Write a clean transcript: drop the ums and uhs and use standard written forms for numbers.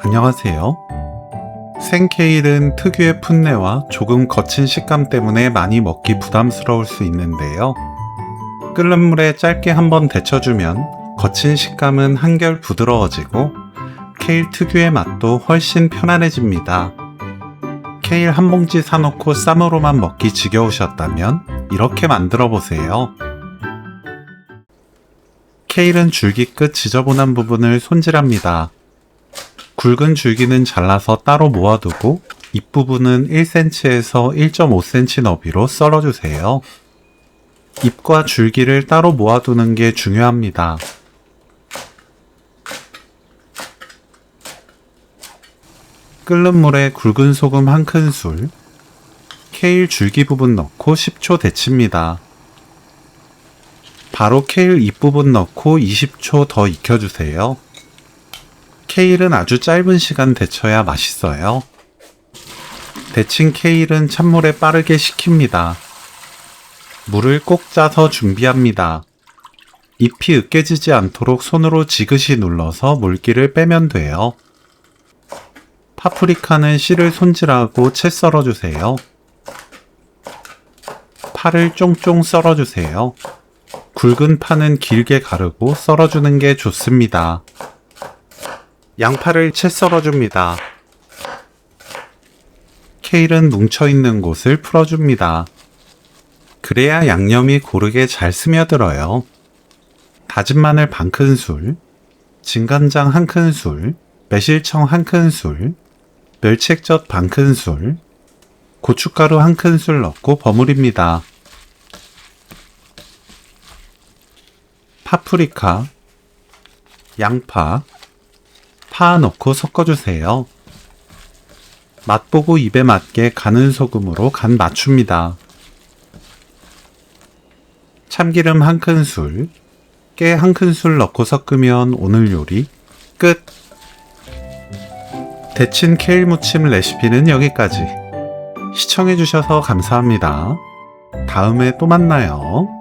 안녕하세요. 생케일은 특유의 풋내와 조금 거친 식감 때문에 많이 먹기 부담스러울 수 있는데요. 끓는 물에 짧게 한번 데쳐주면 거친 식감은 한결 부드러워지고 케일 특유의 맛도 훨씬 편안해집니다. 케일 한 봉지 사놓고 쌈으로만 먹기 지겨우셨다면 이렇게 만들어 보세요. 케일은 줄기 끝 지저분한 부분을 손질합니다. 굵은 줄기는 잘라서 따로 모아두고 잎부분은 1cm에서 1.5cm 너비로 썰어주세요. 잎과 줄기를 따로 모아두는 게 중요합니다. 끓는 물에 굵은 소금 1큰술, 케일 줄기 부분 넣고 10초 데칩니다. 바로 케일 잎부분 넣고 20초 더 익혀주세요. 케일은 아주 짧은 시간 데쳐야 맛있어요. 데친 케일은 찬물에 빠르게 식힙니다. 물을 꼭 짜서 준비합니다. 잎이 으깨지지 않도록 손으로 지그시 눌러서 물기를 빼면 돼요. 파프리카는 씨를 손질하고 채 썰어주세요. 파를 쫑쫑 썰어주세요. 굵은 파는 길게 가르고 썰어주는 게 좋습니다. 양파를 채 썰어줍니다. 케일은 뭉쳐있는 곳을 풀어줍니다. 그래야 양념이 고르게 잘 스며들어요. 다진 마늘 1큰술, 진간장 1큰술, 매실청 1큰술, 멸치액젓 1큰술, 고춧가루 1큰술 넣고 버무립니다. 파프리카, 양파, 파 넣고 섞어주세요. 맛보고 입에 맞게 가는 소금으로 간 맞춥니다. 참기름 1큰술, 깨 1큰술 넣고 섞으면 오늘 요리 끝! 데친 케일 무침 레시피는 여기까지. 시청해주셔서 감사합니다. 다음에 또 만나요.